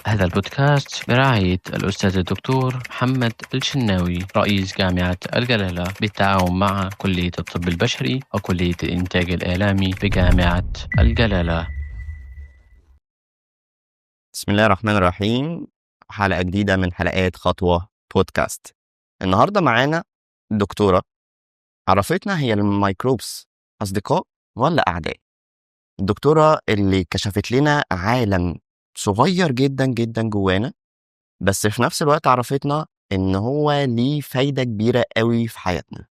هذا البودكاست برعاية الأستاذ الدكتور محمد الشناوي رئيس جامعة الجلالة بالتعاون مع كلية الطب البشري وكلية الإنتاج الإعلامي بجامعة الجلالة. بسم الله الرحمن الرحيم. حلقة جديدة من حلقات خطوة بودكاست. النهاردة معانا دكتورة عرفتنا هي الميكروبس أصدقاء ولا أعداء. الدكتورة اللي كشفت لنا عالم صغير جدا جدا جوانا، بس في نفس الوقت عرفتنا إن هو ليه فايدة كبيرة قوي في حياتنا.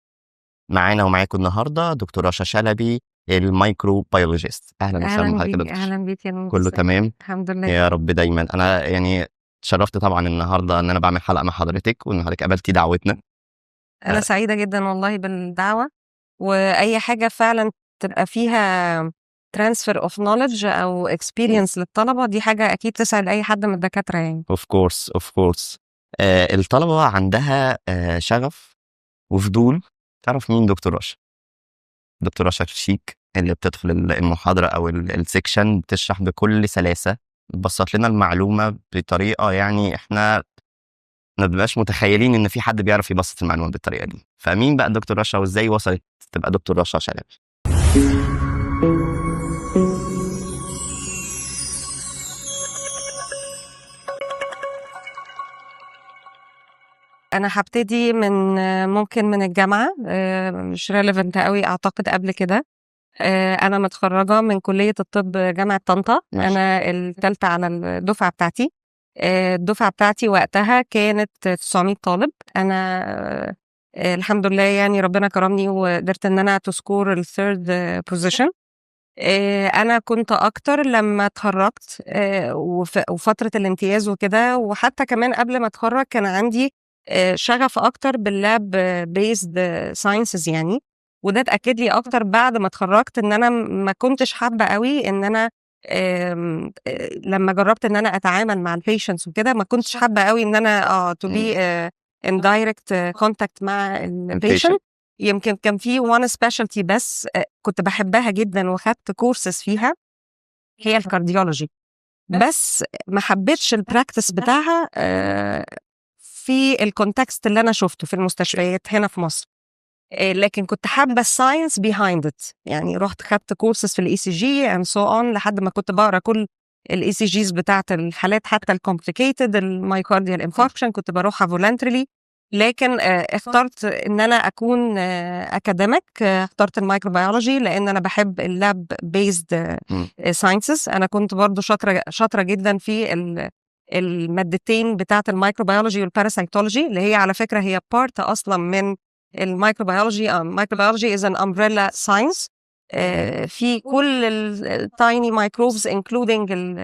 معانا ومعاكم النهاردة دكتورة رشا شلبي الميكروبيولوجيست. أهلا وسهلا اهلا بحضرتك يا بيك دكتور. اهلا بيك يا نور. كله ازيك؟ تمام الحمد لله. يا رب دايما. انا اتشرفت طبعا النهارده ان انا بعمل حلقه مع حضرتك وان حضرتك قبلتي دعوتنا. انا سعيده جدا والله بالدعوه، واي حاجه فعلا تبقى فيها transfer of knowledge او experience للطلبه، دي حاجه اكيد تسعد اي حد من الدكاتره يعني. اوف كورس. الطلبه عندها شغف وفضول تعرف مين دكتور رشا. دكتور رشا شيك اللي بتدخل المحاضره او السكشن بتشرح بكل سلاسه، بسط لنا المعلومه بطريقه يعني احنا ما بنبقاش متخيلين ان في حد بيعرف يبسط المعلومه بالطريقه دي. فمين بقى دكتور رشا وازاي وصلت تبقى دكتور رشا شلبي؟ انا هبتدي من ممكن من الجامعه، مش relevant قوي اعتقد قبل كده. انا متخرجه من كليه الطب جامعه طنطا. ماشي. انا الثالثه على الدفعه بتاعتي. الدفعه بتاعتي وقتها كانت 900 طالب. انا الحمد لله يعني ربنا كرمني وقدرت ان انا تسكور الثيرد بوزيشن. انا كنت اكتر لما اتخرجت، وفتره الامتياز وكده، وحتى كمان قبل ما اتخرج كان عندي شغف اكتر باللاب بيزد ساينسز يعني. وده اتاكد لي اكتر بعد ما اتخرجت ان انا ما كنتش حابه قوي ان انا لما جربت ان انا اتعامل مع البيشنتس وكده ما كنتش حابه قوي ان انا تو بي ان دايركت كونتاكت مع البيشنت. يمكن كان في وان سبيشالتي بس كنت بحبها جدا وخدت كورسز فيها، هي الكارديولوجي. بس ما حبيتش البراكتس بتاعها في الكونتكست اللي انا شفته في المستشفيات هنا في مصر. لكن كنت حابه الساينس بيهايند ات، يعني رحت خدت كورسز في الاي سي جي اند سو اون لحد ما كنت بقرا كل الاي سي جيز بتاعت الحالات، حتى الكومبليكيتد المايكارديال انفاركشن كنت بروحها فولنتريلي. لكن اخترت ان انا اكون اكاديميك. اخترت الميكروبيولوجي لان انا بحب اللاب بيزد ساينسز. انا كنت برضو شاطره جدا في المادتين بتاعه الميكروبيولوجي والباراسيتولوجي، اللي هي على فكره هي بارت اصلا من الميكروبيولوجي. الميكروبيولوجي از ان امبريلا ساينس في كل التايني مايكروبز انكلودينج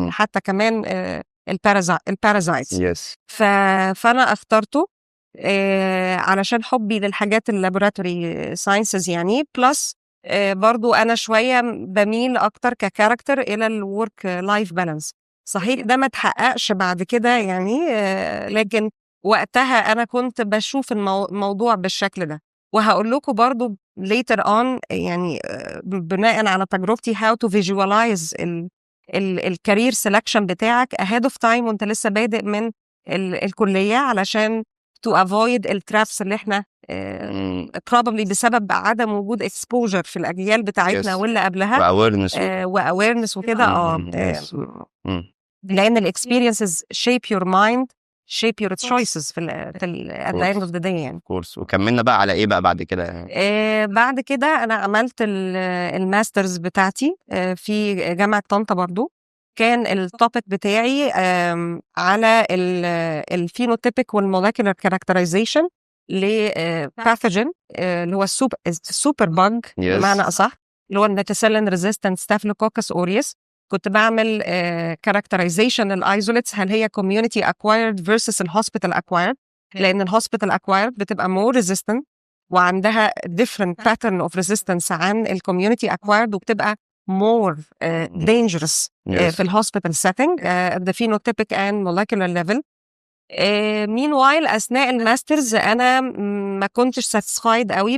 حتى كمان البارازايتس. يس. فانا اخترته علشان حبي للحاجات اللابوراتوري ساينسز يعني. بلس برضو انا شويه بميل اكتر ككاركتر الى الورك لايف بالانس. صحيح ده ما تحققش بعد كده يعني، لكن وقتها انا كنت بشوف الموضوع بالشكل ده. وهقول لكم برضو later on يعني بناء على تجربتي how to visualize الكارير سelection بتاعك ahead of time وانت لسه بادئ من الكلية، علشان to avoid الترابس اللي احنا probably بسبب عدم وجود exposure في الأجيال بتاعتنا واللي قبلها وawareness وكده. لأن الاكسبيرينسز shape your mind shape your choices at the end of the day يعني. كورس. وكملنا بقى على ايه بقى بعد كده؟ بعد كده انا عملت الماسترز بتاعتي في جامعة طنطا برضو. كان التوبيك بتاعي على الفينوتيبيك والمولكيولر كاركترايزيشن لباثوجين اللي هو السوبر باج بمعنى اصح، اللي هو النيتيسيلين ريزيستنت ستافيلوكوكس اوريوس. كنت بعمل كاركترايزيشن الايزوليتس، هل هي community acquired versus الهوسبيتال acquired، لان الهوسبيتال acquired بتبقى more resistant وعندها different pattern of resistance عن الcommunity acquired، وبتبقى more dangerous في الهوسبيتال setting the phenotypic and molecular level. meanwhile أثناء الماسترز أنا ما كنتش satisfied قوي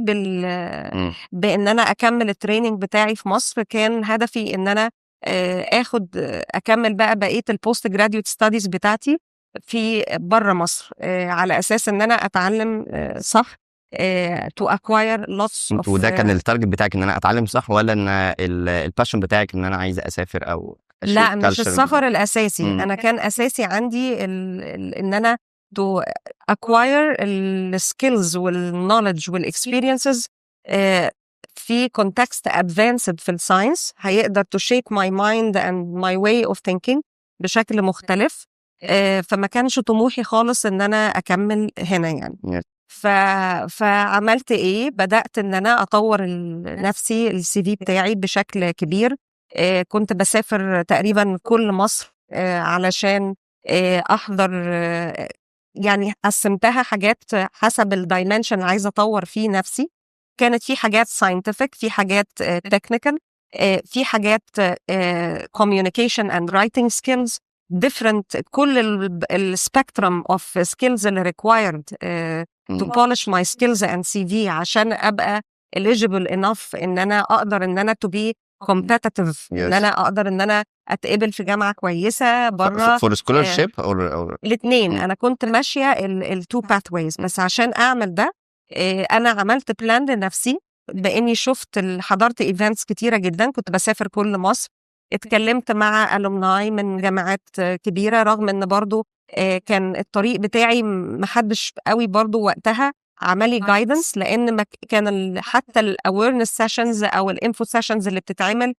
بأن أنا أكمل التريننج بتاعي في مصر. كان هدفي أن أنا اخد اكمل بقى بقيه البوست جراديويت ستاديز بتاعتي في بره مصر، على اساس ان انا اتعلم صح، to acquire lots of وده كان التارجت بتاعك ان انا اتعلم صح، ولا ان الباشن بتاعك ان انا عايزه اسافر او اشوف لا مش culture؟ السفر الاساسي. مم. انا كان اساسي عندي ان انا to acquire السكيلز والنولج والاكسبيرينسز في context advanced في الساينس، هيقدر to shape my mind and my way of thinking بشكل مختلف. فما كانش طموحي خالص ان انا اكمل هنا يعني. Yes. فعملت ايه؟ بدأت ان انا اطور نفسي السي في بتاعي بشكل كبير. كنت بسافر تقريبا كل مصر علشان احضر، يعني قسمتها حاجات حسب الدايمنشن اللي عايزه اطور فيه نفسي. كانت في حاجات scientific، في حاجات technical، في حاجات communication and writing skills different. كل السبيكترم of skills اللي required to polish my skills and CV عشان ابقى eligible enough ان انا اقدر ان انا to be competitive، ان انا اقدر ان انا اتقبل في جامعه كويسه بره. for scholarship or الاثنين. انا كنت ماشيه التو باثويز، بس عشان اعمل ده انا عملت بلان لنفسي، باني حضرت ايفنتس كتيره جدا، كنت بسافر كل مصر، اتكلمت مع alumni من جامعات كبيره، رغم ان برضو كان الطريق بتاعي محدش قوي برضو وقتها عملي جايدنس، لان كان حتى الاويرنس سيشنز او الانفو سيشنز اللي بتتعمل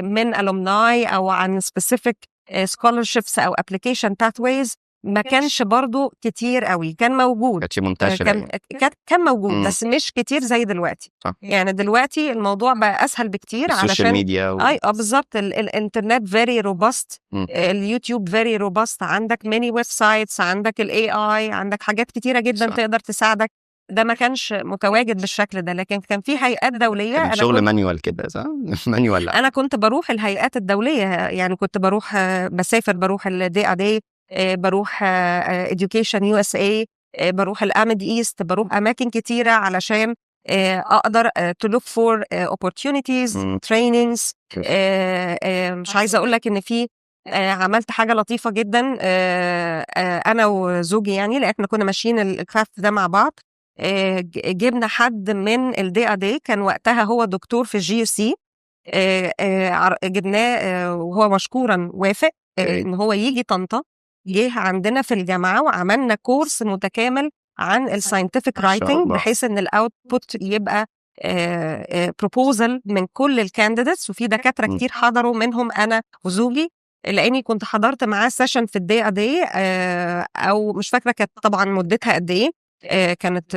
من alumni او عن specific scholarships او application pathways ما كانش برضو كتير قوي. كان موجود، كانتش منتشره كان موجود بس مش كتير زي دلوقتي. صح. يعني دلوقتي الموضوع بقى اسهل بكتير، السوشيال علشان ميديا بالظبط الانترنت very robust، اليوتيوب very robust، عندك many ويب سايتس، عندك الاي اي، عندك حاجات كتيره جدا صح. تقدر تساعدك. ده ما كانش متواجد بالشكل ده، لكن كان في هيئات دوليه. كان انا شغل كنت مانيوال كده صح؟ مانيوال. انا كنت بروح الهيئات الدوليه، يعني كنت بروح بسافر، بروح الدي ادي، بروح education USA، بروح الامد ايست، بروح اماكن كتيره علشان اقدر to look for opportunities trainings. مش عايزه اقول لك ان في عملت حاجه لطيفه جدا انا وزوجي، يعني لان احنا كنا ماشيين الكرافت ده مع بعض. جبنا حد من الدي ادي، كان وقتها هو دكتور في GUC، جبناه وهو مشكورا وافق ان هو يجي طنطا. جه عندنا في الجامعه وعملنا كورس متكامل عن الساينتفك رايتنج، بحيث ان الاوتبوت يبقى بروبوزل من كل الكانديديتس، وفي دكاتره كتير حضروا منهم انا وزوجي، لاني كنت حضرت معاه سيشن في الدي ادي، او مش فاكره كانت طبعا مدتها قد ايه، كانت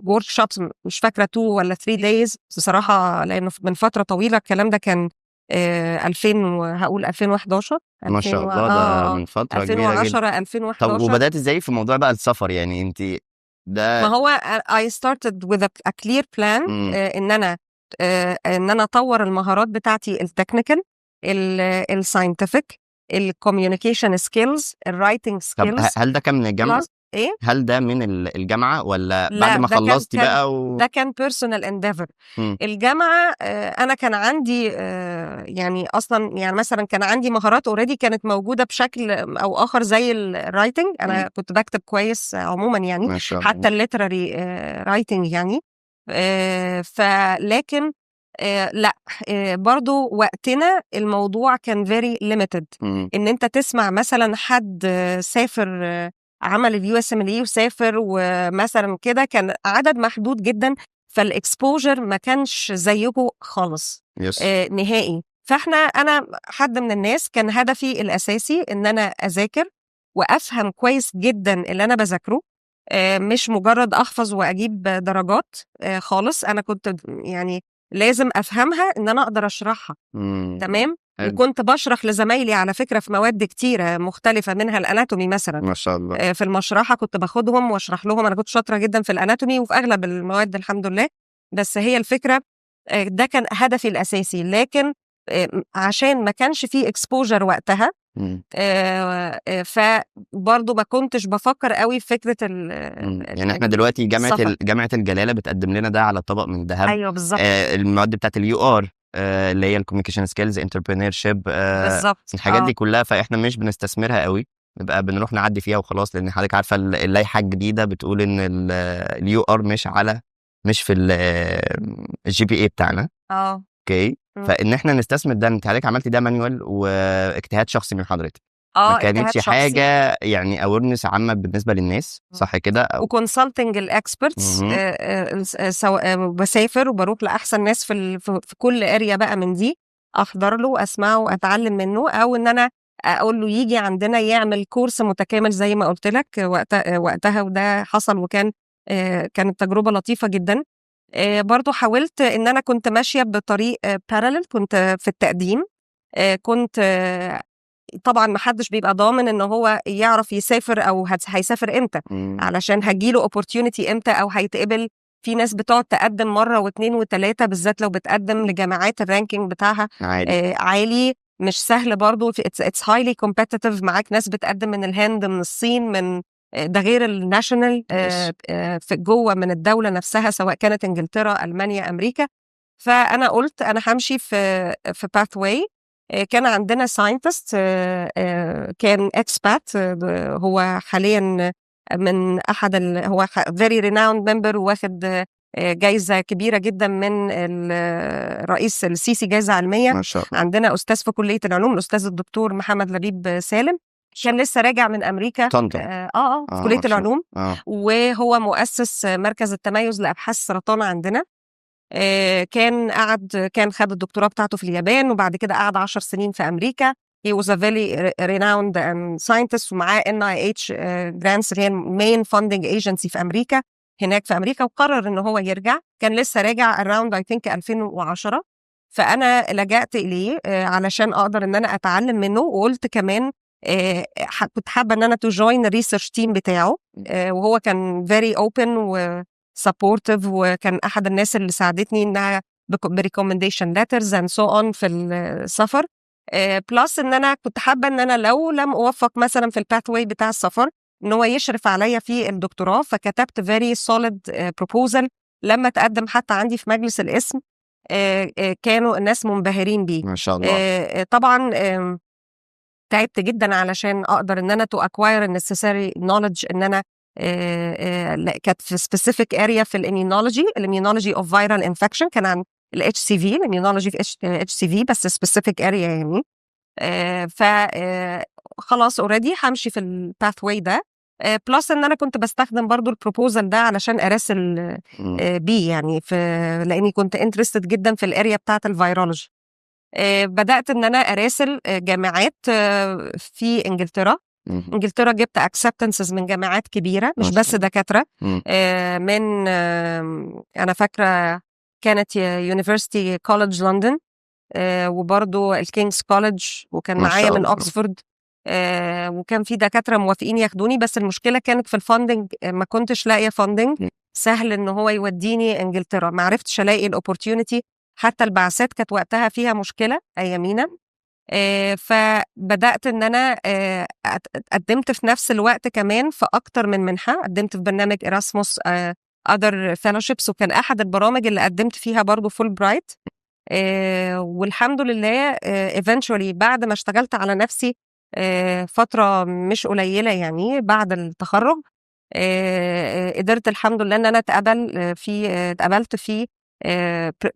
ورك شوبس، مش فاكره 2 ولا 3 دايز بصراحه، لانه من فتره طويله. الكلام ده كان 2000 هقول 2011 ما شاء الله، ده من فتره كبيره جدا. 2010 2011. طب وبدات ازاي في موضوع بقى السفر؟ يعني انت ده ما هو I started with a clear plan، ان انا اطور المهارات بتاعتي التكنيكال، الساينتفك، الكوميونيكيشن سكيلز، الرايتنج طب سكيلز. هل ده كان من الجامعه؟ ايه؟ هل ده من الجامعه ولا لا، بعد ما خلصتي بقى ده كان personal endeavor. الجامعة أنا كان عندي يعني أصلا، يعني مثلا كان عندي مهارات اوريدي كانت موجودة بشكل أو آخر، زي الرايتنج. أنا كنت بكتب كويس عموما يعني، حتى الليتراري رايتنج يعني. فلكن لا، برضو وقتنا الموضوع كان very limited، إن أنت تسمع مثلا حد سافر عمل الUSMLE وسافر ومثلا كده، كان عدد محدود جدا، فالاكسبوجر ما كانش زيكم خالص نهائي. انا حد من الناس كان هدفي الاساسي ان انا اذاكر وافهم كويس جدا اللي انا بذاكره، مش مجرد احفظ واجيب درجات خالص. انا كنت يعني لازم افهمها ان انا اقدر اشرحها. تمام. وكنت بشرح لزمايلي على فكرة في مواد كتيرة مختلفة، منها الاناتومي مثلا. ما شاء الله. في المشرحة كنت باخدهم واشرح لهم. انا كنت شاطرة جدا في الاناتومي وفي اغلب المواد الحمد لله. بس هي الفكرة ده كان هدفي الاساسي، لكن عشان ما كانش فيه اكسبوجر وقتها، فبرضه ما كنتش بفكر قوي في فكرة يعني احنا دلوقتي جامعة الجلالة بتقدم لنا ده على طبق من ذهب. ايوه بالظبط. المواد بتاعت الUR اللي هي الكوميونيكيشن سكيلز، انتربرينور شيب، بالظبط الحاجات دي كلها. فاحنا مش بنستثمرها قوي، نبقى بنروح نعدي فيها وخلاص، لان حضرتك عارفه اللائحه الجديده بتقول ان اليو ار مش في الجي بي اي بتاعنا. اوكي، فان احنا نستثمر ده، انت حضرتك عملتي ده مانيوال واجتهاد شخصي من حضرتك، ما اجتهاد كانتش شخصي حاجه يعني اويرنس عامه بالنسبه للناس، صح كده؟ وكونسلتنج الاكسبرتس، سواء بسافر وبروح لاحسن ناس في كل اريا بقى من دي، احضر له واسمعه واتعلم منه، او ان انا اقول له يجي عندنا يعمل كورس متكامل زي ما قلت لك وقتها، وده حصل، وكان كانت تجربه لطيفه جدا. برضو حاولت ان انا كنت ماشيه بطريق بارالل، كنت في التقديم، كنت طبعا ما حدش بيبقى ضامن ان هو يعرف يسافر او هيسافر امتى، علشان هتجيله opportunity امتى او هيتقبل. في ناس بتقعد تقدم مرة واثنين وثلاثة، بالذات لو بتقدم لجامعات الرانكينج بتاعها عالي، مش سهل برضو. it's highly competitive، معاك ناس بتقدم من الهند، من الصين، من ده غير الناشونال في جوه من الدولة نفسها، سواء كانت انجلترا، ألمانيا، أمريكا. فأنا قلت أنا همشي في pathway. كان عندنا ساينتست كان اكسبات، هو حاليا من احد هو very renowned member، واخد جايزه كبيره جدا من الرئيس السيسي، جايزه علميه. ما شاء الله. عندنا استاذ في كليه العلوم، الاستاذ الدكتور محمد لبيب سالم، كان لسه راجع من امريكا في كليه العلوم، وهو مؤسس مركز التميز لابحاث السرطان عندنا. كان خد الدكتوراه بتاعته في اليابان، وبعد كده قعد 10 سنين في أمريكا. he was a very renowned scientist، ومعاه NIH grants اللي هي main funding agency في أمريكا، هناك في أمريكا. وقرر إن هو يرجع، كان لسه راجع around I think 2010. فأنا لجأت إليه علشان أقدر إن أنا أتعلم منه، وقلت كمان كنت حابة إن أنا to join الريسيرش تيم بتاعه، وهو كان very open و supportive، وكان أحد الناس اللي ساعدتني إنها recommendation letters and so on في السفر. بلس إن أنا كنت حابة إن أنا لو لم أوفق مثلا في الباثواي بتاع السفر، إن هو يشرف عليا في الدكتوراه. فكتبت very solid proposal. لما تقدم حتى عندي في مجلس الاسم كانوا الناس منبهرين بيه ما شاء الله. طبعا تعبت جدا علشان أقدر إن أنا to acquire necessary knowledge، إن أنا كانت في specific area في الاميونولوجي of viral infection، كان عن ال HCV، الاميونولوجي في HCV بس specific area يعني. خلاص already همشي في الباثواي ده، بلس ان انا كنت بستخدم برضو البروبوزال ده علشان اراسل بيه، يعني لاني كنت interested جدا في الاريا بتاعت الفيرولوجي. بدأت ان انا اراسل جامعات في انجلترا. جبت اكسبتنسز من جامعات كبيره، مش بس دكاتره، من انا فاكره كانت يونيفرسيتي كوليدج لندن، وبرضو الكينجز كوليدج، وكان معايا من اوكسفورد، وكان في دكاتره موافقين ياخدوني. بس المشكله كانت في الفاندنج، ما كنتش لاقيه فاندنج سهل ان هو يوديني انجلترا، ما عرفتش الاقي الاوبورتيونيتي، حتى البعثات كانت وقتها فيها مشكله ايامينا. فبدأت إن أنا قدمت في نفس الوقت كمان في أكتر من منحة. قدمت في برنامج إراسموس other fellowships، وكان أحد البرامج اللي قدمت فيها برضو فول برايت. والحمد لله eventually بعد ما اشتغلت على نفسي فترة مش قليلة يعني بعد التخرج، قدرت الحمد لله إن أنا اتقبلت في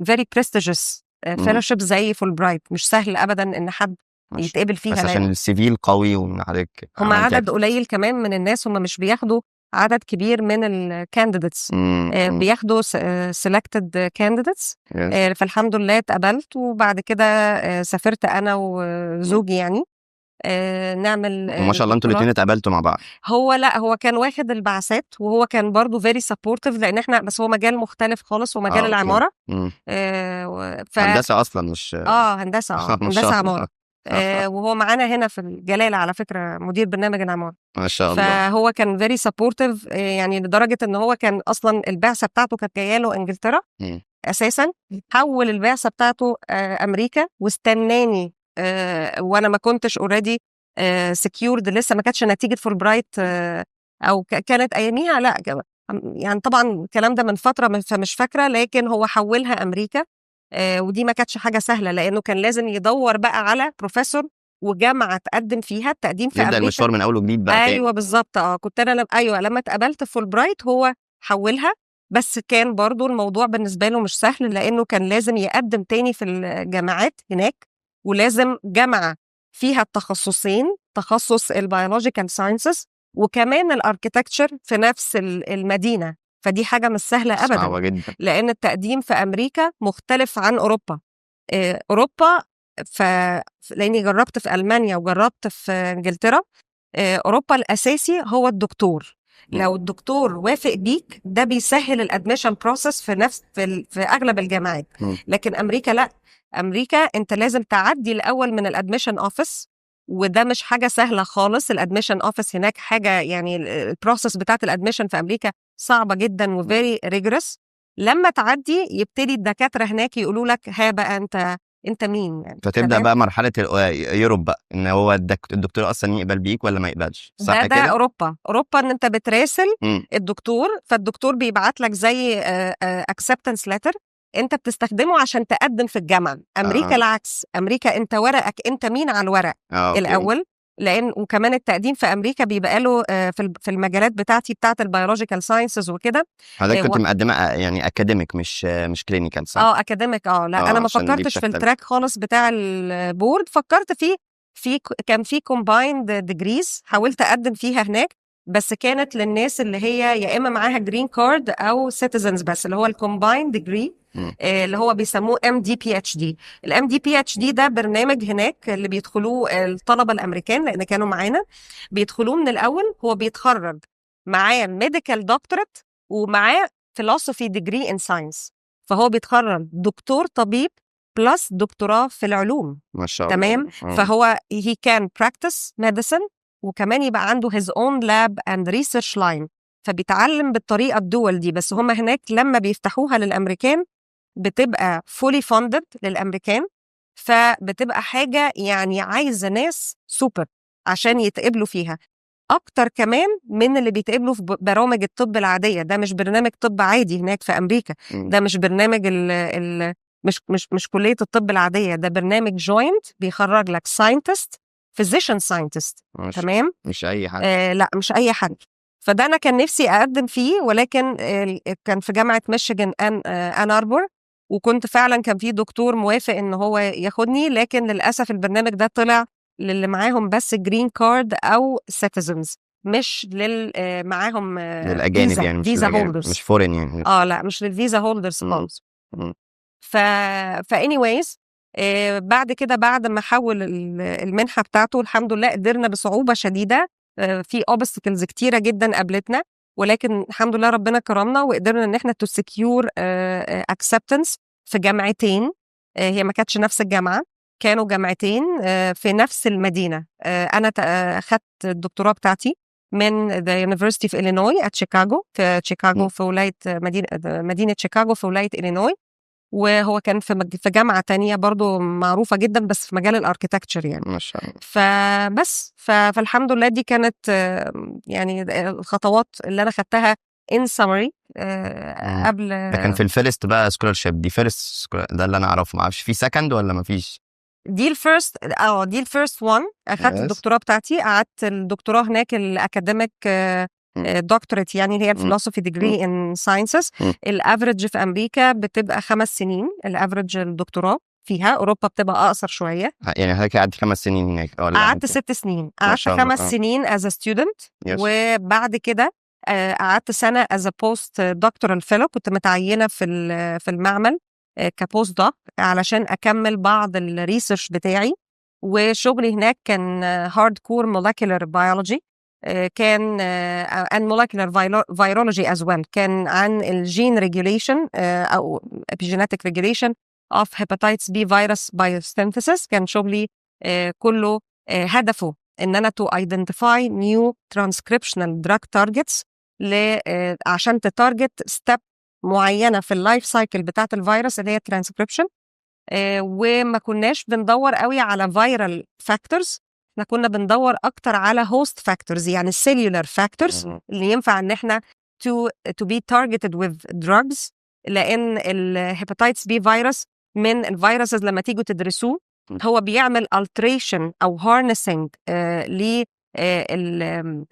very prestigious fellowship زي فول برايت. مش سهل ابدا ان حد يتقبل فيها، بس عشان السي في القوي ومن حضرتك هم عدد قليل كمان من الناس، هم مش بياخدوا عدد كبير من الكانديديتس، بياخدوا selected candidates. فالحمد لله اتقبلت، وبعد كده سافرت انا وزوجي يعني نعمل. وما شاء الله انتوا الاثنين اتقابلتوا مع بعض. هو كان واخد البعثات، وهو كان برضو very supportive، لان احنا بس هو مجال مختلف خالص، ومجال العمارة. هندسة اصلا مش هندسة عمارة. وهو معانا هنا في الجلالة على فكرة مدير برنامج العمارة. ما شاء الله. فهو كان very supportive، يعني لدرجة ان هو كان اصلا البعثة بتاعته كانت جاية له انجلترا اساسا، حول البعثة بتاعته امريكا، واستناني وانا ما كنتش اوريدي سكيورد لسه، ما كانتش نتيجه فول برايت، او كانت اياميها لا يعني طبعا الكلام ده من فتره فمش فاكره، لكن هو حولها امريكا ودي ما كانتش حاجة سهلة لأنه كان لازم يدور بقى على بروفيسور وجامعة تقدم فيها. التقديم في يبدا أمريكا المشوار من اول وجديد بقى أيوة بالظبط. كنت أنا لما اتقبلت فول برايت هو حولها، بس كان برضو الموضوع بالنسبة له مش سهل لأنه كان لازم يقدم تاني في الجامعات هناك، ولازم جامعة فيها التخصصين، تخصص البيولوجيكال ساينسز وكمان الاركيتكتشر في نفس المدينة. فدي حاجة مش سهلة أبدا صعبه جدا. لأن التقديم في أمريكا مختلف عن أوروبا. أوروبا لأني جربت في ألمانيا وجربت في إنجلترا. أوروبا الأساسي هو الدكتور. لو الدكتور وافق بيك ده بيسهل الادميشن بروسس في اغلب الجامعات. لكن امريكا لا، امريكا انت لازم تعدي الاول من الادميشن اوفيس، وده مش حاجه سهله خالص. الادميشن اوفيس هناك حاجه يعني البروسس بتاعت الادميشن في امريكا صعبه جدا وفيري ريجرس. لما تعدي يبتدي الدكاتره هناك يقولوا لك ها بقى انت مين يعني. فتبدا بقى مرحله يوروب بقى، ان هو الدكتور اصلا يقبل بيك ولا ما يقبلش، صح كده؟ ده اوروبا ان انت بتراسل الدكتور، فالدكتور بيبعت لك زي اكسبتنس ليتر انت بتستخدمه عشان تقدم في الجامعه. امريكا العكس، امريكا انت ورقك انت مين على الورق الاول. لان وكمان التقديم في امريكا بيبقى له في المجالات بتاعت البيولوجيكال ساينسز وكده. حضرتك كنت مقدمه يعني اكاديميك مش كلينيكال، صح؟ اكاديميك. لا انا ما فكرتش في التراك خالص بتاع البورد، فكرت كان في كومبايند ديجريز حاولت اقدم فيها هناك، بس كانت للناس اللي هي يا اما معاها جرين كارد او سيتيزنز بس، اللي هو الكومبايند ديجري اللي هو بيسموه MD-PhD. الMD-PhD ده برنامج هناك اللي بيدخلوه الطلبه الامريكان، لان كانوا معانا بيدخلوه من الاول. هو بيتخرج معاه ميديكال دكتورate ومعاه philosophy degree in science، فهو بيتخرج دكتور طبيب بلس دكتوراه في العلوم. ما شاء الله. تمام. فهو he can practice medicine وكمان يبقى عنده his own lab and research line، فبيتعلم بالطريقة الدول دي. بس هم هناك لما بيفتحوها للأمريكان بتبقى fully funded للأمريكان، فبتبقى حاجة يعني عايزة ناس سوبر عشان يتقبلوا فيها أكتر كمان من اللي بيتقبلوا في برامج الطب العادية. ده مش برنامج طب عادي هناك في أمريكا، ده مش برنامج مش كلية الطب العادية، ده برنامج جوينت بيخرج لك ساينتست فيزيشن ساينتست. تمام. مش أي حد. لا مش أي حد. فده أنا كان نفسي أقدم فيه، ولكن كان في جامعة ميشيغان آن أربور، وكنت فعلا كان في دكتور موافق إن هو ياخدني، لكن للأسف البرنامج ده طلع للي معاهم بس جرين كارد أو سيتيزنز، مش معاهم للأجانب فيزا. يعني، فيزا هولدرز، مش فورين يعني. لا مش للفيزا هولدرز خالص. anyways بعد كده بعد ما حول المنحة بتاعته الحمد لله قدرنا بصعوبة شديدة، في obstacles كتيرة جدا قابلتنا، ولكن الحمد لله ربنا كرمنا وقدرنا ان احنا to secure acceptance في جامعتين. هي ما كانتش نفس الجامعة، كانوا جامعتين في نفس المدينة. أنا أخدت الدكتوراه بتاعتي من the University of Illinois at Chicago، في شيكاغو في ولاية مدينة شيكاغو في ولاية إلينوي، وهو كان في جامعة تانية برضو معروفة جدا بس في مجال الاركيتكتشر يعني. ما شاء الله. فالحمد لله دي كانت يعني الخطوات اللي أنا خدتها in summary قبل. ده كان في الفيرست بقى سكولرشيب، دي فيرست ده اللي أنا أعرفه، ما أعرفش في سكند ولا ما فيش؟ دي الفيرست وان. اخدت الدكتوراه بتاعتي، قعدت الدكتوراه هناك الاكاديميك دكتوريت يعني هي الفلسفي ديجري ان ساينسز. الافريج في امريكا بتبقى 5 سنين الافريج الدكتوراه فيها، اوروبا بتبقى اقصر شويه. يعني حضرتك قعدت 5 سنين هناك؟ قعدت 6 سنين. قعدت 5 سنين as a student وبعد كده قعدت سنه as a post doctoral fellow، كنت متعينه في المعمل كبوست دوك علشان أكمل بعض الريسيرش بتاعي. وشغلي هناك كان هارد كور مولكيولر بيولوجي، كان and molecular virology as well، كان عن الجين ريجوليشن أو epigenetic regulation of hepatitis B virus biosynthesis. كان شغلي كله هدفه إن أنا to identify new transcriptional drug targets عشان تتارجت step معينة في اللايف سايكل بتاعت الفيروس اللي هي ترانسكريبشن. وما كناش بندور قوي على فيرال فاكتورز، احنا كنا بندور اكتر على هوست فاكتورز، يعني السيلولار فاكتورز اللي ينفع ان احنا to be targeted with drugs، لان الهيباتيتس بي فيروس من الفيروسز لما تيجوا تدرسوه، هو بيعمل alteration أو harnessing ل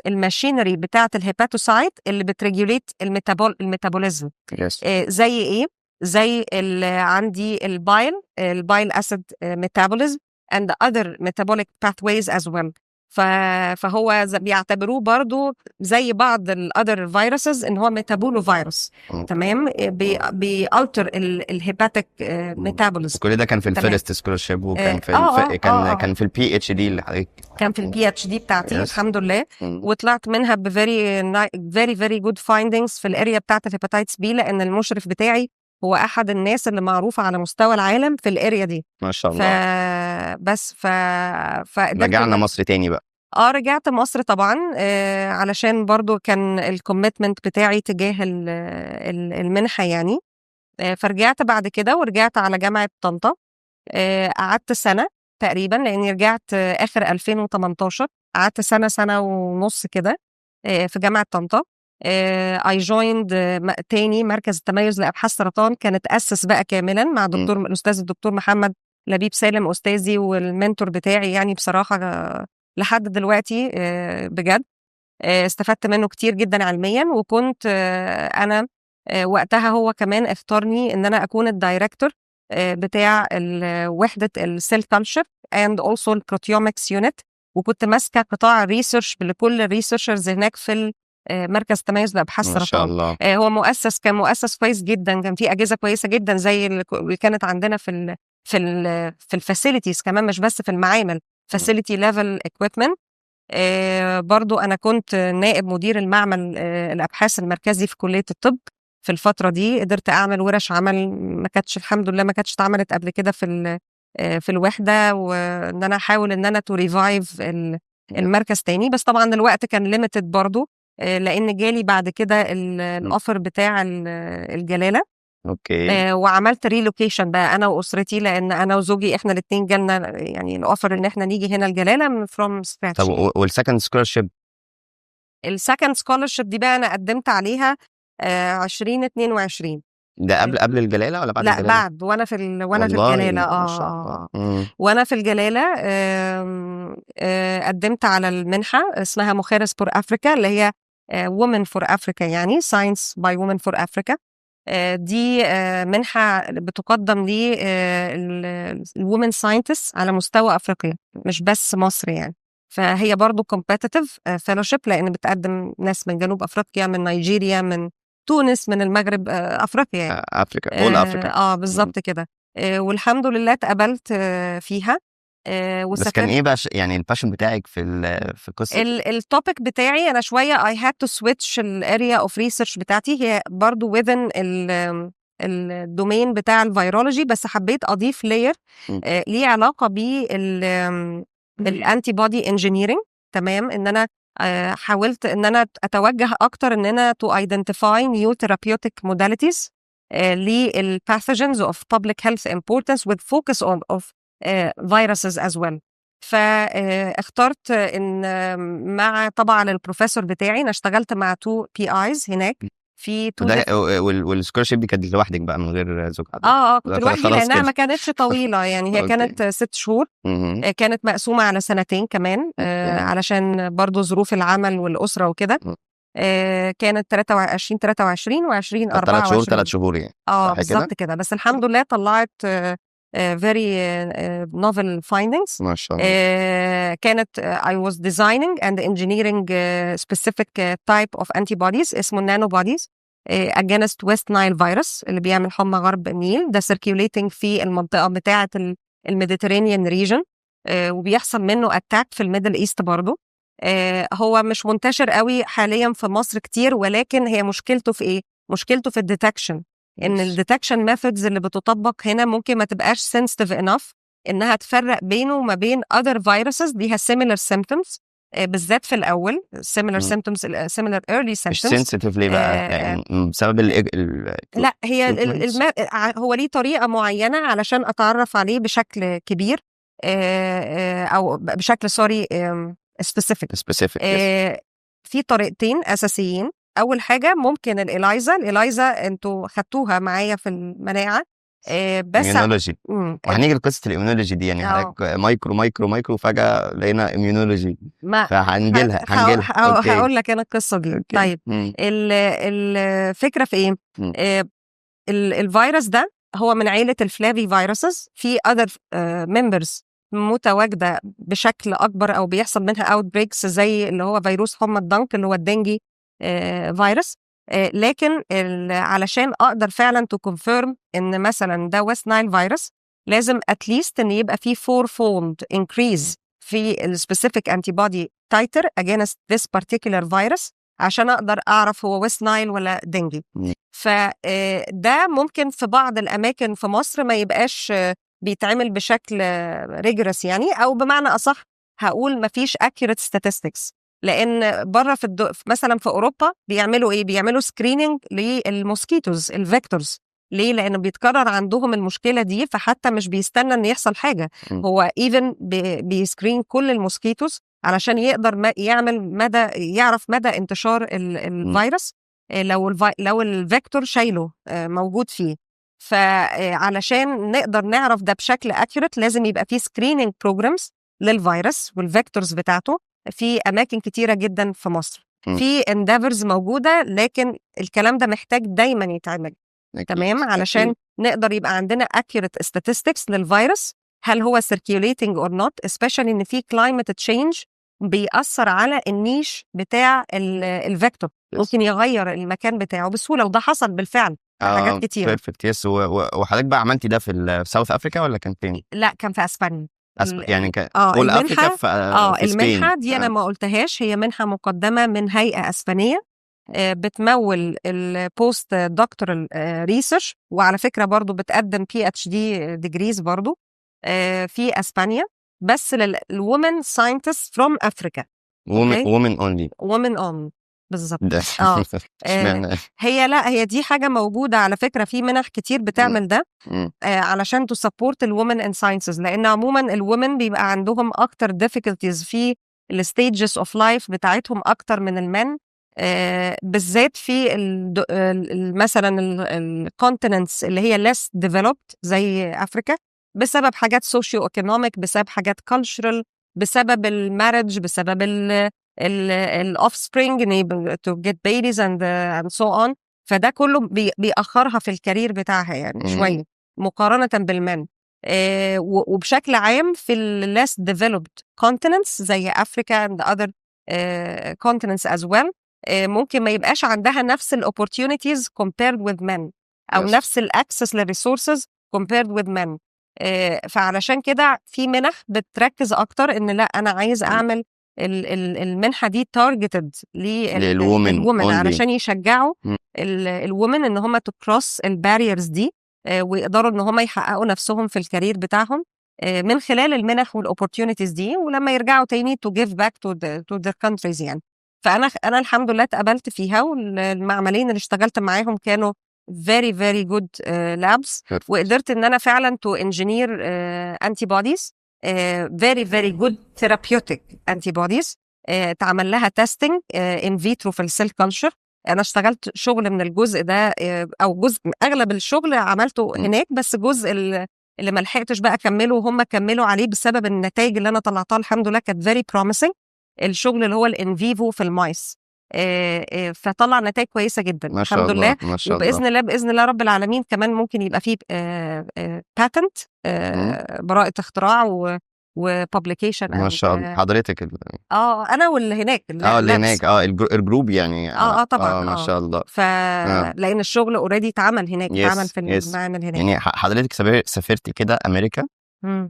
الماشينري بتاعة الهيباتوسايت اللي بتريجوليت الميتابوليزم. زي إيه؟ زي عندي البايل أسيد ميتابوليزم and other metabolic pathways as well. فهو بيعتبروه برضو زي بعض الأذر فيروسز إن هو ميتابولو فيروس. تمام. بيالتر الهيباتيك ميتابوليزم. كل ده كان في الفيرست سكولرشيب، وكان في كان في البي اتش دي اللي حضرتك كان في البي اتش دي بتاعتي. الحمد لله. وطلعت منها very very good findings في الاريا بتاعت الهيباتيتس بي، لأن المشرف بتاعي هو أحد الناس اللي معروفة على مستوى العالم في الاريا دي. ما شاء الله. بس رجعنا مصر تاني بقى. رجعت مصر طبعا، علشان برضو كان الكوميتمنت بتاعي تجاه المنحة يعني. فرجعت بعد كده ورجعت على جامعة طنطا. قعدت سنة تقريبا، لأني رجعت آخر 2018. قعدت سنة ونص كده في جامعة طنطا. I joined تاني مركز التميز لأبحاث سرطان، كانت أسس بقى كاملا مع الأستاذ الدكتور محمد لبيب سالم، أستاذي والمنتور بتاعي يعني بصراحة لحد دلوقتي. بجد استفدت منه كتير جدا علميا. وكنت أنا وقتها هو كمان اختارني إن أنا أكون الدايركتور بتاع وحدة السيل كالتشر and also البروتيومكس يونت، وكنت ماسكة قطاع الريسيرش لكل الريسيرشرز هناك في مركز تميز لأبحاث سرطان. ما شاء الله. هو كان مؤسس كويس جدا، كان فيه أجهزة كويسة جدا زي اللي كانت عندنا في الفاسيلتيز كمان، مش بس في المعامل، facility level equipment. برضو أنا كنت نائب مدير المعمل الأبحاث المركزي في كلية الطب في الفترة دي. قدرت أعمل ورش عمل الحمد لله ما كانتش اتعملت قبل كده في الوحدة، وإن أنا أحاول إن أنا تو ريفايف المركز تاني. بس طبعا الوقت كان ليميتد برضو، لأن جالي بعد كده الأوفر بتاع الجلالة. اوكي. وعملت ريلوكيشن بقى انا واسرتي، لان انا وزوجي احنا الاثنين جالنا يعني الاوفر ان احنا نيجي هنا الجلاله من فروم سكراتش. طب والسكند سكولرشيب؟ السكند سكولرشيب دي بقى انا قدمت عليها 2022. ده قبل الجلاله ولا بعد لا الجلاله؟ بعد، وانا في الجلاله. وانا في الجلاله قدمت على المنحه اسمها مخارس فور افريكا، اللي هي وومن فور افريكا، يعني ساينس باي وومن فور افريكا. دي منحة بتقدم للومن ساينتست على مستوى أفريقيا، مش بس مصر يعني. فهي برضو competitive fellowship، لأن بتقدم ناس من جنوب أفريقيا، من نيجيريا، من تونس، من المغرب، أفريقيا يعني. أفريقيا all أفريقيا. بالظبط كده. والحمد لله اتقبلت فيها. بس كان ايه بقى يعني الباشن بتاعك في القصه؟ التوبيك بتاعي انا شويه I had to switch الاريا اوف ريسيرش بتاعتي، هي برضو within الدومين بتاع الفيرولوجي، بس حبيت اضيف لاير ليه علاقه بالانتي بودي انجينيرنج. تمام. ان انا حاولت ان انا اتوجه اكتر ان انا to identify new therapeutic modalities للباثوجينز of public health importance with focus of viruses as well. فاخترت ان مع طبعا البروفيسور بتاعي، انا اشتغلت مع 2 PIs هناك في والسكولرشيب دي كانت لوحدك بقى من غير زوج؟ كنت لوحدي لانها ما كانتش طويله يعني. هي كانت 6 شهور. كانت مقسومه على سنتين كمان، علشان برضو ظروف العمل والاسره وكده. كانت 23 و20 24 3 شهور يعني. بالظبط كده. بس الحمد لله طلعت very novel findings. ما شاء الله. كانت I was designing and engineering specific type of antibodies اسمه النانو bodies against West Nile virus اللي بيعمل حمى غرب النيل. ده circulating في المنطقة بتاعة الميديترينيان region، وبيحصل منه attack في الميدل ايست برضو. هو مش منتشر قوي حاليا في مصر كتير، ولكن هي مشكلته في ايه؟ مشكلته في الديتكشن، ان الديتكشن ميثودز اللي بتطبق هنا ممكن ما تبقاش sensitive enough انها تفرق بينه وما بين other viruses ليها similar symptoms، بالذات في الاول similar symptoms similar early symptoms. مش sensitive ليه بقى؟ يعني بسبب لا هي هو ليه طريقة معينة علشان اتعرف عليه بشكل كبير، او بشكل specific. في طريقتين اساسيين. اول حاجه ممكن الإلايزا انتوا خدتوها معايا في المناعه، بس immunology. مم. وهنيجي لقصه الاميونولوجي دي، يعني حضرتك مايكرو مايكرو مايكرو فجاه لقينا اميونولوجي، ما فهنجي لها اوكي. هقول لك انا القصه دي. اوكي. طيب الفكره في ايه؟ الفيروس ده هو من عيله الفلافي فيروسز، في other members متواجده بشكل اكبر او بيحصل منها اوت بريكس، زي اللي هو فيروس حمى الضنك اللي هو الدنجي فيروس. لكن علشان اقدر فعلا تو كونفيرم ان مثلا ده ويست نايل فيروس، لازم اتليست ان يبقى فيه 4-fold increase في السبيسيفيك انتي بودي تايتر against this particular virus عشان اقدر اعرف هو ويست نايل ولا دنجي. فده ممكن في بعض الاماكن في مصر ما يبقاش بيتعمل بشكل ريجرس، يعني او بمعنى اصح هقول ما فيش accurate statistics، لان بره مثلا في اوروبا بيعملوا ايه؟ بيعملوا سكريننج للموسكيتوز الفيكتورز. ليه؟ لانه بيتكرر عندهم المشكله دي، فحتى مش بيستنى ان يحصل حاجه، هو ايفن بيسكرين كل الموسكيتوز علشان يقدر يعرف مدى انتشار الفيروس لو الفيكتور شايله موجود فيه. فعلشان نقدر نعرف ده بشكل اكيوريت لازم يبقى فيه سكريننج بروجرامز للفيروس والفيكتورز بتاعته في اماكن كتيره جدا في مصر. في انديفرز موجوده، لكن الكلام ده محتاج دايما يتعمل. تمام، علشان نقدر يبقى عندنا accurate statistics للفيروس، هل هو circulating or not، especially ان في climate change بيأثر على النيش بتاع الفيكتور، ممكن يغير المكان بتاعه بسهوله، وده حصل بالفعل في حاجات كتير. بيرفكت. يس. وحضرتك بقى عملتي ده في ساوث افريكا ولا كان فين؟ لا، كان في اسبانيا. يعني كل افريكا في المنحه دي انا ما قلتهاش، هي منحه مقدمه من هيئه اسبانيه بتمول البوست دكتورال ريسيرش، وعلى فكره برضو بتقدم PhD ديجريز برضو في اسبانيا، بس للومن ساينتست فروم افريكا. وومن اونلي. وومن اون بالظبط. هي دي حاجه موجوده على فكره، في منح كتير بتعمل ده علشان تو سبورت الومن ان ساينسز، لان عموما الومن بيبقى عندهم اكتر difficulties في الستيجز اوف لايف بتاعتهم اكتر من المن، بالذات في مثلا الكونتيننتس اللي هي less developed زي افريكا، بسبب حاجات سوشيو ايكونوميك، بسبب حاجات cultural، بسبب المارج، بسبب الاوفسبرينج to get babies and so on. فده كله بيأخرها في الكارير بتاعها يعني شويه مقارنه بالمن. وبشكل عام في ال less developed continents زي افريكا and other continents as well، ممكن ما يبقاش عندها نفس ال opportunities compared with men، او نفس ال access ل resources compared with men. فعلشان كده في منح بتركز اكتر ان لا، انا عايز اعمل المنحه دي تارجتد للومن علشان يشجعوا الومن ان هم تكروس الباريرز دي، ويقدروا ان هم يحققوا نفسهم في الكارير بتاعهم من خلال المنح والاوبورتيونيتيز دي، ولما يرجعوا تاني to give back to their countries يعني. فانا الحمد لله اتقبلت فيها، والمعملين اللي اشتغلت معاهم كانوا very very good labs، وقدرت ان انا فعلا to engineer antibodies very very good therapeutic antibodies تعمل لها testing in vitro في السيل كلتشر. انا اشتغلت شغل من الجزء ده، او جزء اغلب الشغل عملته هناك، بس جزء اللي ما لحقتش بقى اكمله وهم كملوا عليه بسبب النتائج اللي انا طلعتها الحمد لله كانت very promising. الشغل اللي هو الان فيفو في المايس فطلع نتائج كويسه جدا الحمد لله، وباذن الله باذن الله رب العالمين كمان ممكن يبقى فيه باتنت براءه اختراع وببليكيشن. ما شاء الله. حضرتك انا واللي هناك الجروب يعني طبعا ما شاء الله. لان الشغل اوريدي اتعمل هناك، اتعمل في المعمل هناك. يعني حضرتك سافرتي كده امريكا،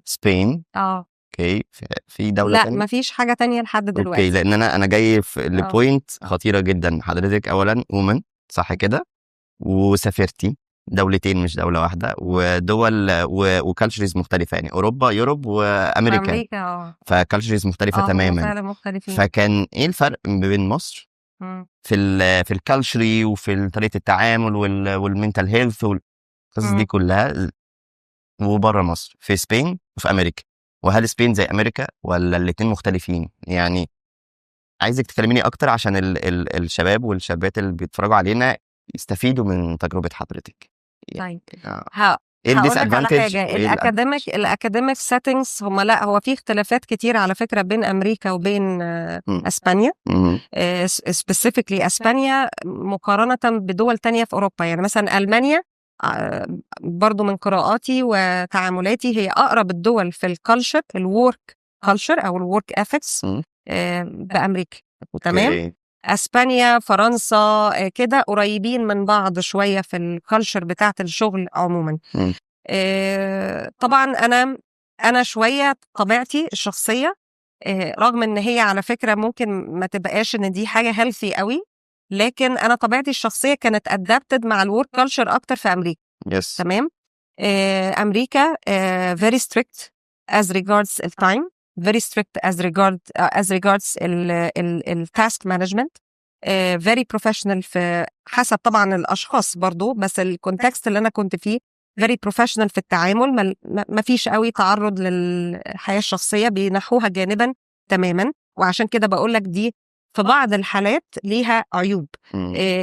سبين، اوكي، في دوله لا تانية؟ ما فيش حاجه تانية لحد دلوقتي. اوكي، لان انا جاي في لبوينت خطيره جدا. حضرتك اولا وومن صح كده، وسافرتي دولتين مش دوله واحده، ودول وكالتشرز مختلفه، يعني اوروبا، يوروب، وامريكا. فكالتشرز مختلفه تماما. فعلا مختلفين. فكان ايه الفرق بين مصر في الكالتشري وفي طريقه التعامل والمنتال هيلث والقصص دي كلها، وبره مصر في سبين وفي امريكا؟ وهل سبين زي امريكا ولا الاتنين مختلفين؟ يعني عايزك تكلميني اكتر عشان الشباب والشابات اللي بيتفرجوا علينا يستفيدوا من تجربه حضرتك. طيب ايه هقول لك على الديسادفانتج حاجه. الاكاديميك سيتنجز هم، لا، هو في اختلافات كتير على فكره بين امريكا وبين اسبانيا. سبيسيفيكلي اسبانيا مقارنه بدول تانية في اوروبا. يعني مثلا المانيا، برضو من قراءاتي وتعاملاتي هي اقرب الدول في الكالتشر، الورك كالتشر او الورك اثكس بامريكا. تمام. اوكي. اسبانيا، فرنسا، كده قريبين من بعض شويه في الكالتشر بتاعه الشغل عموما. مم. طبعا انا شويه طبيعتي الشخصيه، رغم ان هي على فكره ممكن ما تبقاش ان دي حاجه هيلثي قوي، لكن انا طبيعتي الشخصيه كانت ادابتد مع الورك كلتشر اكتر في امريكا. يس. تمام. امريكا very strict as regards التايم، very strict as regards التاسك مانجمنت، very professional في حسب طبعا الاشخاص برضو، بس الكونتكست اللي انا كنت فيه very professional في التعامل. ما فيش قوي تعرض للحياة الشخصية، بينحوها جانبا تماما. وعشان كده بقول لك دي في بعض الحالات ليها عيوب،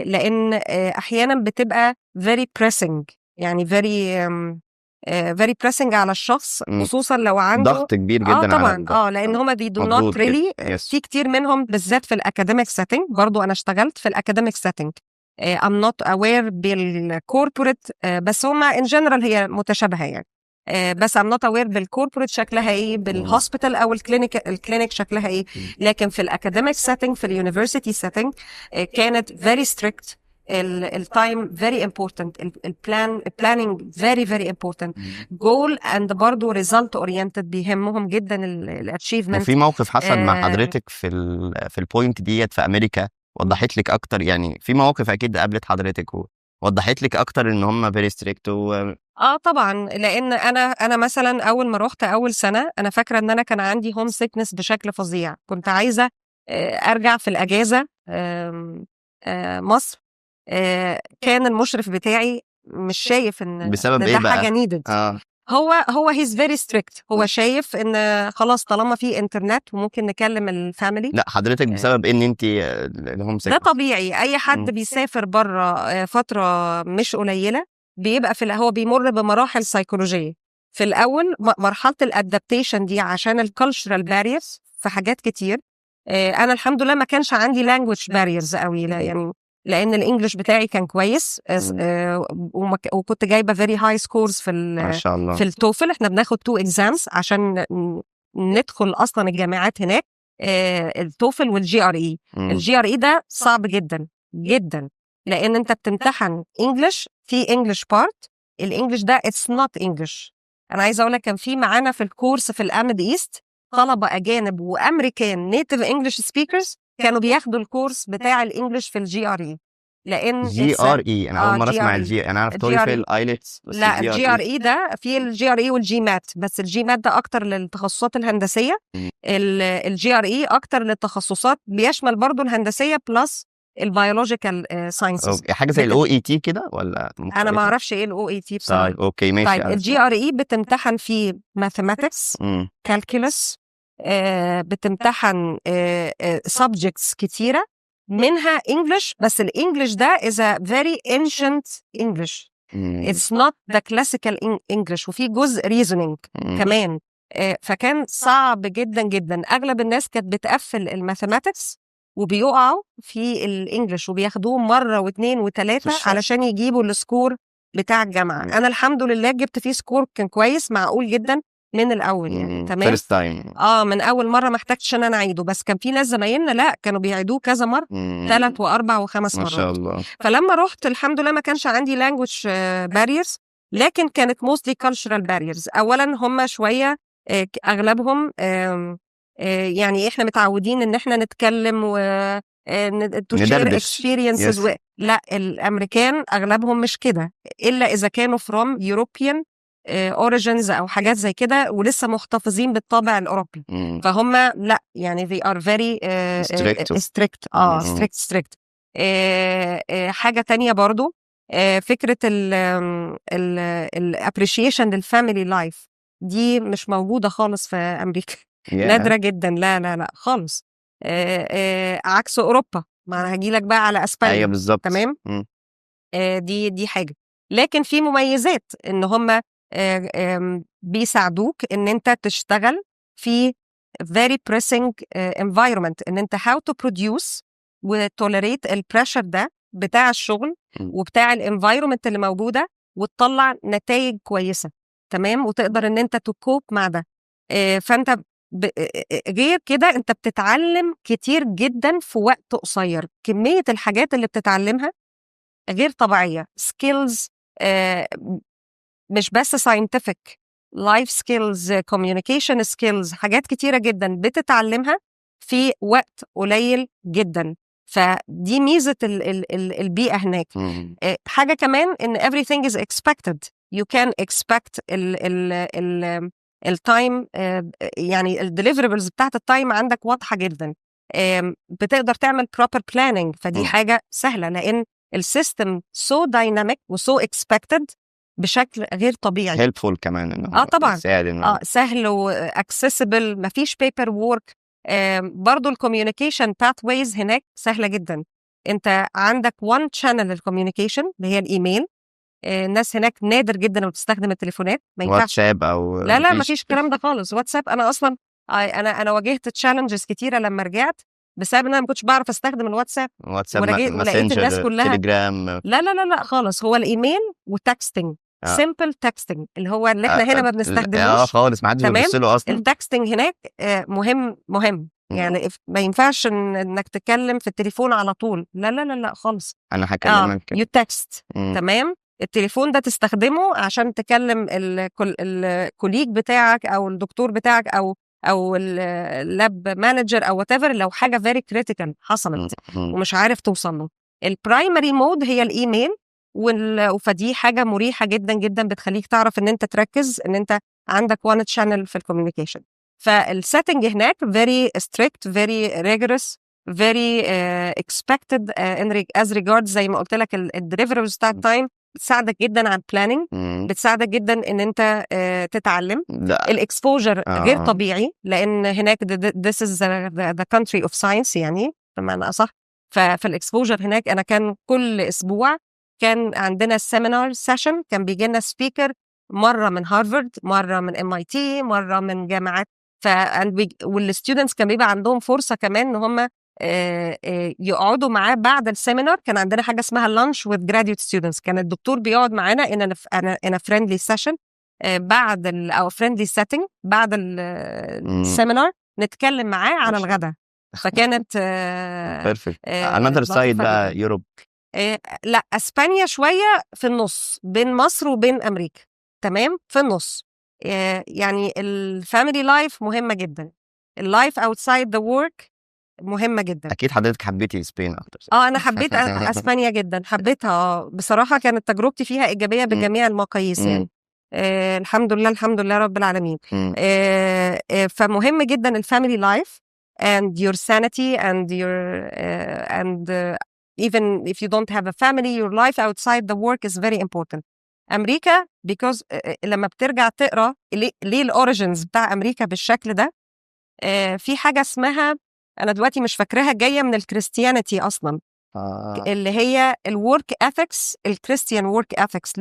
لأن أحيانا بتبقى very pressing، يعني very pressing على الشخص، خصوصا لو عنده ضغط كبير جدا طبعا على لأن هما they do not مضغوط really yes. في كتير منهم بالذات في الأكاديميك setting. برضو أنا اشتغلت في الأكاديميك setting. I'm not aware بالكوربوريت، بس هما in general هي متشابهة يعني. بس I'm not aware بالكوربوريت شكلها ايه، بالهوسبيتال او الكلينيك شكلها ايه. لكن في الاكاديميك سيتنج، في اليونيفرسيتي سيتنج، كانت very strict. التايم very important، البلاننج very important، goal and برضه result oriented بيهمهم جدا الاتشيفمنت. وفي موقف حصل مع حضرتك في البوينت ديت في امريكا وضحت لك اكتر؟ يعني في مواقف اكيد قابلت حضرتك ووضحت لك اكتر ان هم فيري ستريكت طبعا، لان انا مثلا اول ما روحت اول سنه، انا فاكره ان انا كان عندي هوم سيكنس بشكل فظيع. كنت عايزه ارجع في الاجازه مصر. كان المشرف بتاعي مش شايف ان بسبب ده ايه بقى؟ حاجه نيدد. هو هيز فيري ستريكت. هو شايف ان خلاص طالما في انترنت وممكن نكلم الفاميلي. لا حضرتك بسبب ان انت الهوم ده طبيعي، اي حد بيسافر بره فتره مش قليله بيبقى هو بيمر بمراحل سيكولوجيه. في الاول مرحله الادابتيشن دي عشان الكالتشرال باريرز في حاجات كتير. انا الحمد لله ما كانش عندي لانجويج باريرز قوي، لا يعني، لان الانجليش بتاعي كان كويس. وكنت جايبه فيري هاي سكورز ما شاء الله في التوفل. احنا بناخد 2 اكزامز عشان ندخل اصلا الجامعات هناك، التوفل والجي ار اي. الجي ار اي ده صعب جدا جدا، لان انت بتمتحن انجلش في انجلش بارت. الانجلش ده اتس نوت انجلش. انا عايزه اقول لك كان في معانا في الكورس في الامد ايست طلبه اجانب وامريكان نيتيف انجلش سبيكرز كانوا بياخدوا الكورس بتاع الانجلش في الجي ار اي. لان جي ار اي انا اول مره اسمع الجي. انا عارف تويفل ايلتس، بس لا، الجي ار اي ده في الجي ار اي والجي مات، بس الجي مات ده اكتر للتخصصات الهندسيه. الجي ار اي اكتر للتخصصات، بيشمل برضو الهندسيه بلس البيولوجيكال ساينسز. حاجه زي الاو اي تي كده ولا انا ما اعرفش ايه الاو اي تي بصراحه. طيب اوكي ماشي. طيب الجي ار اي بتمتحن فيه ماثيماتكس، كالكولس، بتمتحن subjects كتيره منها انجلش. بس الانجلش ده is a very ancient English. It's not the classical English. وفي جزء reasoning كمان. فكان صعب جدا جدا. اغلب الناس كانت بتقفل الماثيماتكس وبيقعوا في الانجليش وبياخدوه مره واثنين وثلاثه علشان يجيبوا السكور بتاع الجامعه. انا الحمد لله جبت فيه سكور كان كويس معقول جدا من الاول يعني. تمام. فيرست تايم من اول مره ما احتاجتش ان انا اعيده. بس كان في ناس زمايلنا لا، كانوا بيعيدوه كذا مره، 3 و4 و5 مرات ما شاء الله. فلما رحت الحمد لله ما كانش عندي language barriers، لكن كانت mostly cultural barriers. اولا هم شويه اغلبهم يعني احنا متعودين ان احنا نتكلم و تشير experiences لا، الامريكان اغلبهم مش كده، الا اذا كانوا from European origins او حاجات زي كده ولسه محتفظين بالطابع الاوروبي. فهم لا يعني they are very strict. حاجه تانية برضو فكره ال appreciation للفاميلي لايف دي مش موجوده خالص في امريكا. نادره جدا. لا لا لا خالص. عكس اوروبا. ما انا هجيلك بقى على اسبانيا. ايوه بالظبط. تمام. دي حاجه. لكن في مميزات ان هم بيساعدوك ان انت تشتغل في very pressing environment، ان انت how to produce وتوليريت البريشر ده بتاع الشغل وبتاع الانفايرمنت اللي موجوده، وتطلع نتائج كويسه. تمام، وتقدر ان انت تكوب مع ده. فانت غير كده انت بتتعلم كتير جدا في وقت قصير. كميه الحاجات اللي بتتعلمها غير طبيعيه، سكيلز مش بس scientific، life skills، communication skills، حاجات كتيرة جدا بتتعلمها في وقت قليل جدا. فدي ميزة البيئة هناك. حاجة كمان إن everything is expected. You can expect التايم، يعني الديليفربلز بتاعت التايم عندك واضحة جدا. بتقدر تعمل proper planning، فدي حاجة سهلة لأن السيستم so dynamic و so expected بشكل غير طبيعي. helpful كمان انه طبعا سهل واكسسبل، مفيش بيبر وورك. برضو الكوميونيكيشن باثويز هناك سهله جدا. انت عندك وان شانل للكوميونيكيشن اللي هي الايميل. الناس هناك نادر جدا لما بتستخدم التليفونات، ما ينفعش واتساب او لا مفيش الكلام ده خالص. واتساب انا اصلا انا واجهت تشالنجز كتيره لما رجعت بسبب ان انا ما كنتش بعرف استخدم الواتساب. ولقيت الناس كلها تليجرام. لا خالص، هو الايميل وتكستنج، سيمبل تكستنج اللي هو اللي احنا هنا ما بنستخدموش خالص، ما حدش بيبص له اصلا. التكستنج هناك مهم يعني ما ينفعش انك تتكلم في التليفون على طول. لا خالص. انا هكلمك يو تكست. تمام، التليفون ده تستخدمه عشان تكلم الكوليج بتاعك او الدكتور بتاعك او اللاب مانجر او whatever لو حاجه فيري كريتيكال حصلت ومش عارف توصل له. البرايمري مود هي الايميل، فدي حاجه مريحه جدا جدا، بتخليك تعرف ان انت تركز ان انت عندك وان تشانل في الكوميونيكيشن. فالسيتنج هناك very strict، very rigorous، very expected as regards زي ما قلت لك الديليفربلز بتاع التايم. بتساعدك جدا على البلاننج، بتساعدك جدا ان انت تتعلم. الاكسبوجر غير طبيعي لان هناك this is the country of science يعني بمعنى اصح. فالاكسبوجر هناك انا كان كل اسبوع كان عندنا سيمينار سيشن، كان بيجي لنا سبيكر مره من هارفارد، مره من MIT، مره من جامعات. والستودنتس كان بيبقى عندهم فرصه كمان ان هم يقعدوا معاه بعد السيمينار. كان عندنا حاجه اسمها لانش with graduate students، كان الدكتور بيقعد معانا in a friendly session بعد او friendly setting بعد السيمينار، نتكلم معاه عن الغداء. فكانت perfect. another side بقى يوروب. لا اسبانيا شويه في النص بين مصر وبين امريكا. تمام، في النص. يعني الفاميلي لايف مهمه جدا، اللايف اوتسايد ذا ورك مهمه جدا. اكيد حضرتك حبيتي اسبانيا اكتر. انا حبيت اسبانيا جدا، حبيتها بصراحه. كانت تجربتي فيها ايجابيه بجميع المقاييس يعني. الحمد لله رب العالمين. فمهم جدا الفاميلي لايف and your sanity and your even if you don't have a family, your life outside the work is very important. أمريكا because لما بترجع تقرأ ليه الأوريجينز بتاع أمريكا بالشكل ده، في حاجة اسمها أنا دلوقتي مش فاكراها، جاية من الكريستيانيتي أصلا. اللي هي الورك ethics، الكريستيان ورك ethics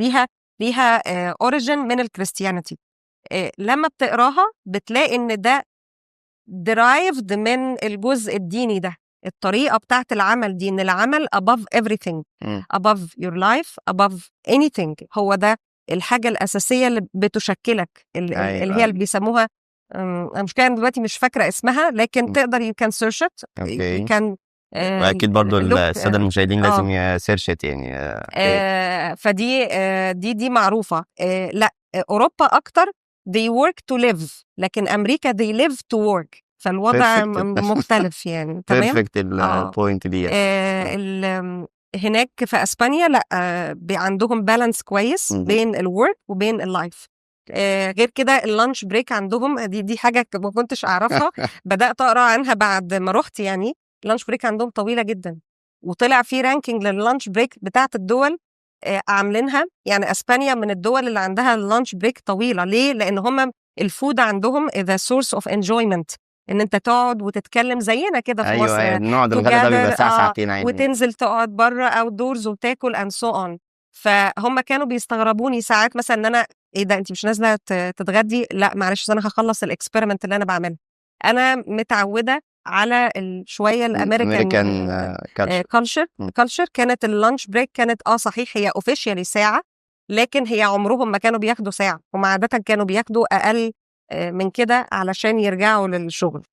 ليها أوريجين من الكريستيانيتي. لما بتقراها بتلاقي إن ده derived من الجزء الديني ده، الطريقة بتاعت العمل دي، إن العمل above everything، above your life، above anything. هو ده الحاجة الأساسية اللي بتشكلك، اللي هي اللي بيسموها مش كان دلوقتي مش فاكرة اسمها، لكن تقدر you can search it. you can وأكيد برضو السادة المشاهدين لازم يسيرشت يعني. فدي دي معروفة. لا أوروبا أكتر they work to live، لكن أمريكا they live to work. فالوضع مختلف يعني. تمام، بيرفكت البوينت دي. هناك في اسبانيا لا عندهم بالانس كويس بين الورك وبين اللايف. غير كده اللانش بريك عندهم دي حاجه ما كنتش اعرفها. بدات اقرا عنها بعد ما رحت يعني. اللانش بريك عندهم طويله جدا، وطلع في رانكينج لللانش بريك بتاعه الدول عاملينها. يعني اسبانيا من الدول اللي عندها اللانش بريك طويله. ليه؟ لان هم الفود عندهم the source of enjoyment، ان انت تقعد وتتكلم زينا كده في مصر. نقعد الغدا ده بيبقى ساعه ساعتين عادي، وتنزل تقعد بره او دورز وتاكل and so on. فهم كانوا بيستغربوني ساعات مثلا ان انا ايه ده انت مش نازله تتغدي؟ لا معلش انا هخلص الاكسبيرمنت اللي انا بعمله. انا متعوده على شويه الامريكان كالتشر. كلتشر. كانت اللانش بريك كانت صحيح هي اوفيشيالي ساعه، لكن هي عمرهم ما كانوا بياخدوا ساعه، هم عاده كانوا بياخدوا اقل من كده علشان يرجعوا للشغل.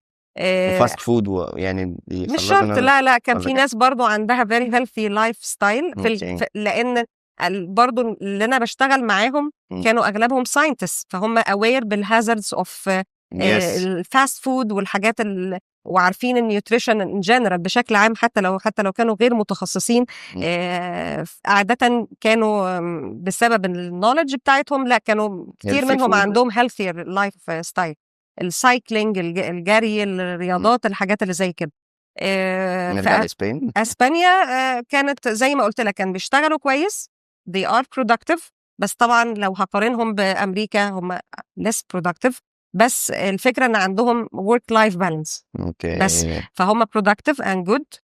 فاست فود يعني مش شرط، لا كان في ناس برضو عندها very healthy lifestyle لان برضو اللي انا بشتغل معاهم كانوا اغلبهم ساينتست، فهم aware بالهازاردز اوف الفاست فود والحاجات وعارفين النيوتريشن ان جنرال بشكل عام، حتى لو كانوا غير متخصصين. عاده كانوا بسبب النولج بتاعتهم، لا كانوا كتير منهم عندهم healthier life style، السايكلينج، الجري، الرياضات، الحاجات اللي زي كده. نرجع اسبانيا كانت زي ما قلت لك كان بيشتغلوا كويس، they are productive، بس طبعا لو هقارنهم بامريكا هم less productive، بس الفكره ان عندهم work life balance. بس فهم productive and good،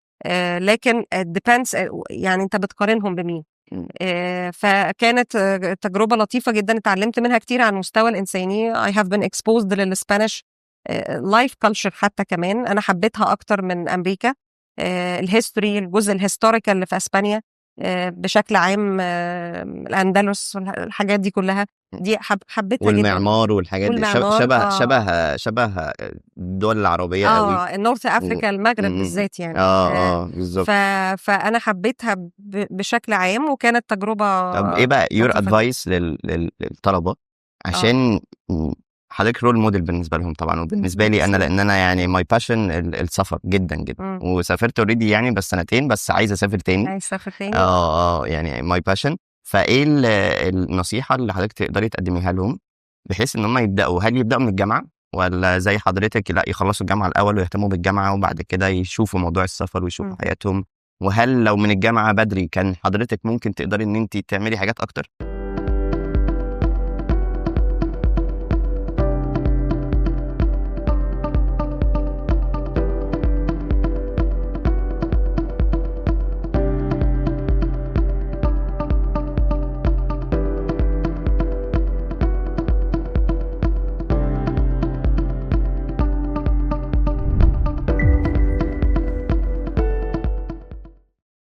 لكن depends يعني انت بتقارنهم بمين. فكانت تجربة لطيفة جدا، اتعلمت منها كتير عن مستوى الإنساني. I have been exposed للسبانيش life culture حتى كمان، أنا حبيتها أكتر من أمريكا. الهيستوري، الجزء الهيستوريكال اللي في أسبانيا بشكل عام، الأندلس والحاجات دي كلها دي حبيتها جدا. والمعمار والحاجات دي شبه الدول العربية قوي، النورث أفريكا، المغرب بالذات يعني. بالظبط. فأنا حبيتها بشكل عام، وكانت تجربة. طب إيه بقى your advice للطلبة عشان حضرتك رول موديل بالنسبة لهم طبعا، وبالنسبة لي أنا لأن أنا يعني my passion السفر جدا جدا، وسافرت already يعني بس سنتين، بس عايز أسافر تاني. يعني my passion. فايه النصيحه اللي حضرتك تقدري تقدميها لهم بحيث ان هم يبداوا؟ هل يبداوا من الجامعه ولا زي حضرتك لا يخلصوا الجامعه الاول ويهتموا بالجامعه وبعد كده يشوفوا موضوع السفر ويشوفوا حياتهم؟ وهل لو من الجامعه بدري كان حضرتك ممكن تقدري ان انت تعملي حاجات اكتر؟